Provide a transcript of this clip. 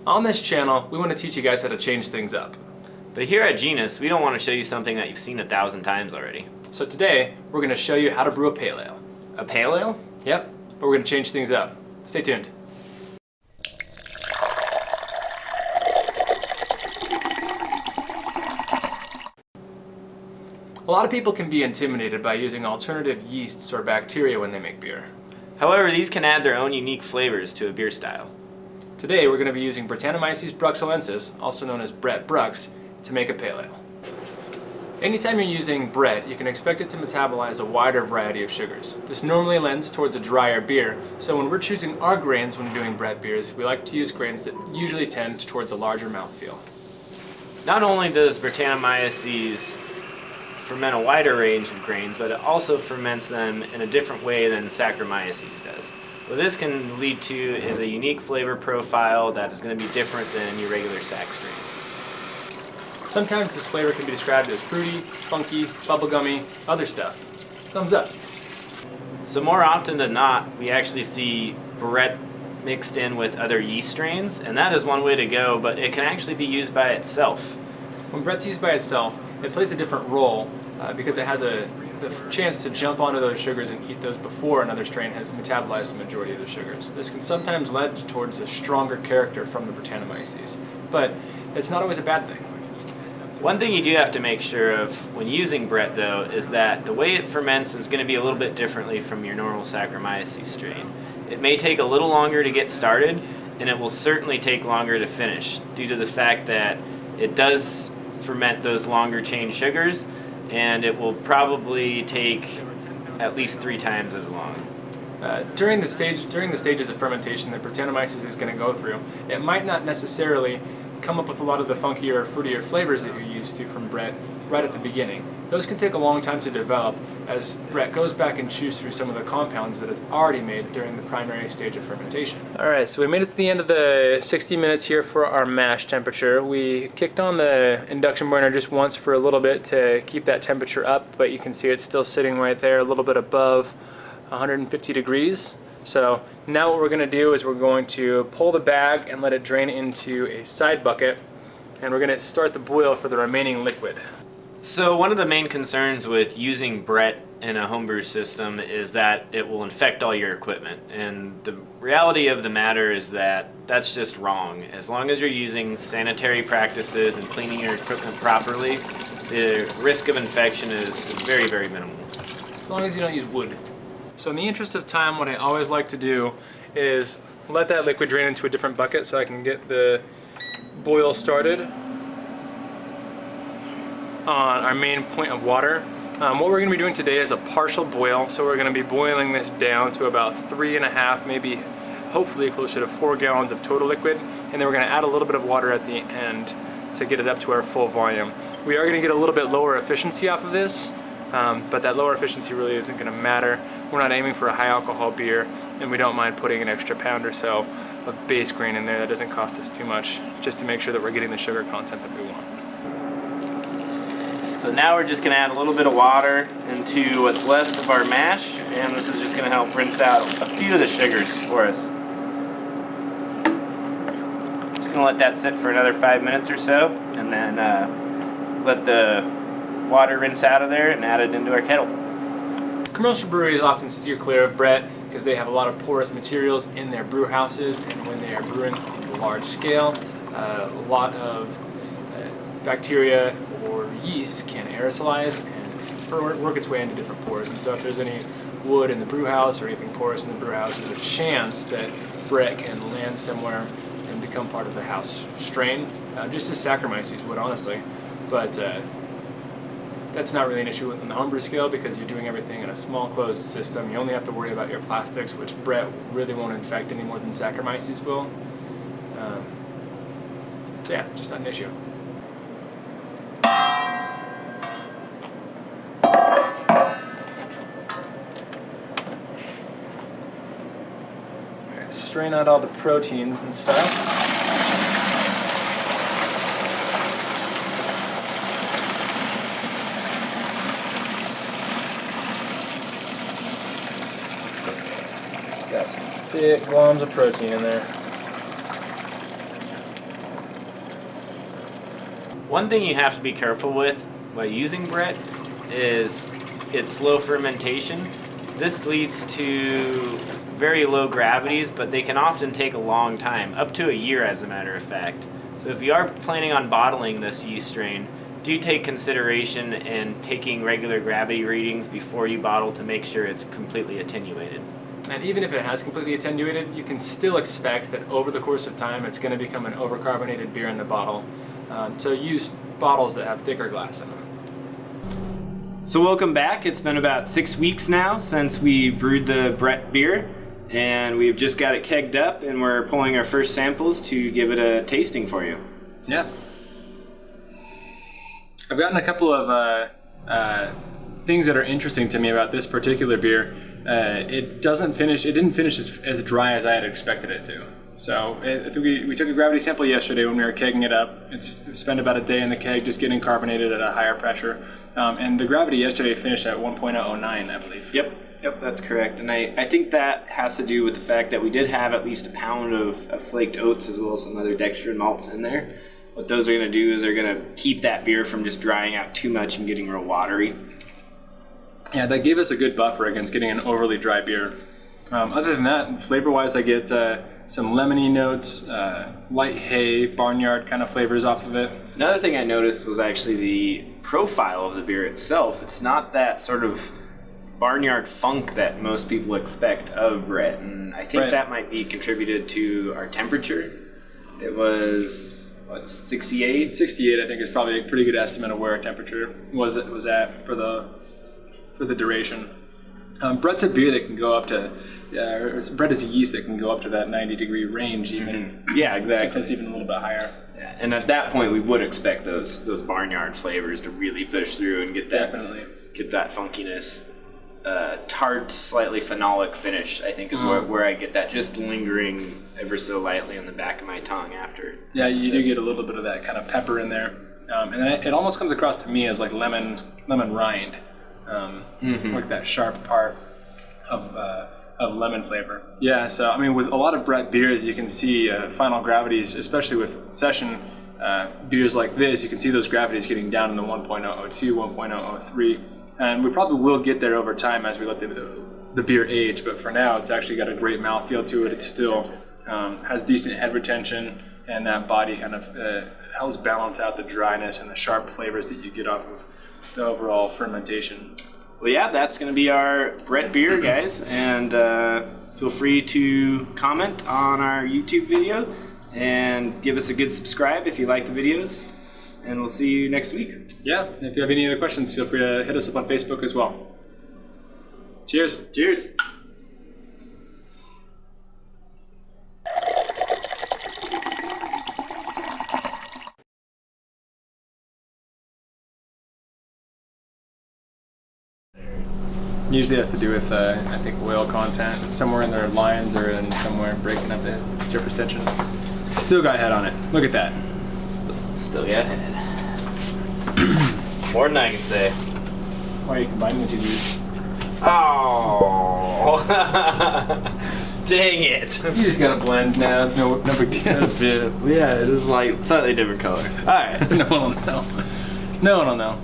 On this channel, we want to teach you guys how to change things up. But here at Genus, we don't want to show you something that you've seen 1,000 times already. So today, we're going to show you how to brew a pale ale. A pale ale? Yep, but we're going to change things up. Stay tuned. A lot of people can be intimidated by using alternative yeasts or bacteria when they make beer. However, these can add their own unique flavors to a beer style. Today we're going to be using Brettanomyces Bruxillensis, also known as Brett Brux, to make a pale ale. Anytime you're using Brett, you can expect it to metabolize a wider variety of sugars. This normally lends towards a drier beer, so when we're choosing our grains when doing Brett beers, we like to use grains that usually tend towards a larger mouthfeel. Not only does Brettanomyces ferment a wider range of grains, but it also ferments them in a different way than Saccharomyces does. What this can lead to is a unique flavor profile that is going to be different than your regular sac strains. Sometimes this flavor can be described as fruity, funky, bubblegummy, other stuff. Thumbs up. So more often than not, we actually see Brett mixed in with other yeast strains, and that is one way to go, but it can actually be used by itself. When Brett's used by itself, it plays a different role because it has the chance to jump onto those sugars and eat those before another strain has metabolized the majority of the sugars. This can sometimes lead towards a stronger character from the Brettanomyces, but it's not always a bad thing. One thing you do have to make sure of when using Brett, though, is that the way it ferments is going to be a little bit differently from your normal Saccharomyces strain. It may take a little longer to get started, and it will certainly take longer to finish due to the fact that it does ferment those longer chain sugars, and it will probably take at least 3 times as long. During the stages of fermentation that Brettanomyces is going to go through, it might not necessarily come up with a lot of the funkier, fruitier flavors that you're used to from Brett right at the beginning. Those can take a long time to develop as Brett goes back and chews through some of the compounds that it's already made during the primary stage of fermentation. Alright, so we made it to the end of the 60 minutes here for our mash temperature. We kicked on the induction burner just once for a little bit to keep that temperature up, but you can see it's still sitting right there a little bit above 150 degrees. So now what we're going to do is we're going to pull the bag and let it drain into a side bucket, and we're going to start the boil for the remaining liquid. So one of the main concerns with using Brett in a homebrew system is that it will infect all your equipment, and the reality of the matter is that that's just wrong. As long as you're using sanitary practices and cleaning your equipment properly, the risk of infection is very, very minimal. As long as you don't use wood. So in the interest of time, what I always like to do is let that liquid drain into a different bucket so I can get the boil started on our main point of water. What we're going to be doing today is a partial boil, so we're going to be boiling this down to about 3.5, maybe hopefully closer to 4 gallons of total liquid, and then we're going to add a little bit of water at the end to get it up to our full volume. We are going to get a little bit lower efficiency off of this, but that lower efficiency really isn't going to matter. We're not aiming for a high alcohol beer, and we don't mind putting an extra pound or so of base grain in there. That doesn't cost us too much, just to make sure that we're getting the sugar content that we want. So now we're just going to add a little bit of water into what's left of our mash, and this is just going to help rinse out a few of the sugars for us. Just going to let that sit for another 5 minutes or so, and then let the water rinse out of there and add it into our kettle. Commercial breweries often steer clear of Brett because they have a lot of porous materials in their brew houses, and when they are brewing on a large scale, a lot of bacteria or yeast can aerosolize and work its way into different pores. And so if there's any wood in the brew house or anything porous in the brew house, there's a chance that Brett can land somewhere and become part of the house strain, just as Saccharomyces would, honestly. But that's not really an issue on the homebrew scale because you're doing everything in a small closed system. You only have to worry about your plastics, which Brett really won't infect any more than Saccharomyces will. So yeah, just not an issue. Alright, strain out all the proteins and stuff. Got some thick globs of protein in there. One thing you have to be careful with by using Brett is its slow fermentation. This leads to very low gravities, but they can often take a long time, up to a year as a matter of fact. So if you are planning on bottling this yeast strain, do take consideration in taking regular gravity readings before you bottle to make sure it's completely attenuated. And even if it has completely attenuated, you can still expect that over the course of time it's going to become an overcarbonated beer in the bottle. So use bottles that have thicker glass in them. So welcome back. It's been about 6 weeks now since we brewed the Brett beer, and we've just got it kegged up and we're pulling our first samples to give it a tasting for you. Yeah. I've gotten a couple of things that are interesting to me about this particular beer. It didn't finish as dry as I had expected it to. So I think we took a gravity sample yesterday when we were kegging it up. It's spent about a day in the keg just getting carbonated at a higher pressure. And the gravity yesterday finished at 1.009, I believe. Yep, that's correct. And I think that has to do with the fact that we did have at least a pound of flaked oats as well as some other dextrin malts in there. What those are going to do is they're going to keep that beer from just drying out too much and getting real watery. Yeah, that gave us a good buffer against getting an overly dry beer. Other than that, flavor-wise, I get some lemony notes, light hay, barnyard kind of flavors off of it. Another thing I noticed was actually the profile of the beer itself. It's not that sort of barnyard funk that most people expect of Brett, and I think that might be contributed to our temperature. It was, 68? 68, I think, is probably a pretty good estimate of where our temperature was at for the duration. Brett's a beer that can go up to, Brett is a yeast that can go up to that 90-degree range even. Mm-hmm. Yeah, exactly. Sometimes even a little bit higher. Yeah. And at that point, we would expect those barnyard flavors to really push through and get that funkiness. Tart, slightly phenolic finish, I think, is where I get that just lingering ever so lightly on the back of my tongue after. Yeah, you do get a little bit of that kind of pepper in there. And then it almost comes across to me as like lemon rind. Like that sharp part of lemon flavor. Yeah, so I mean, with a lot of Brett beers, you can see final gravities, especially with session beers like this, you can see those gravities getting down in the 1.002, 1.003, and we probably will get there over time as we let the beer age, but for now, it's actually got a great mouthfeel to it. It still has decent head retention, and that body kind of helps balance out the dryness and the sharp flavors that you get off of the overall fermentation. Well, yeah, that's going to be our Brett beer, guys, and feel free to comment on our YouTube video and give us a good subscribe if you like the videos, and we'll see you next week. Yeah, if you have any other questions, feel free to hit us up on Facebook as well. Cheers. Cheers. Usually has to do with, I think, oil content somewhere in their lines or in somewhere breaking up the surface tension. Still got head on it. Look at that. Still got head. More than I can say. Why are you combining the two beers? Oh, dang it! You just gotta blend now. It's no big deal. Yeah, it is like slightly different color. All right. No one will know. No one will know.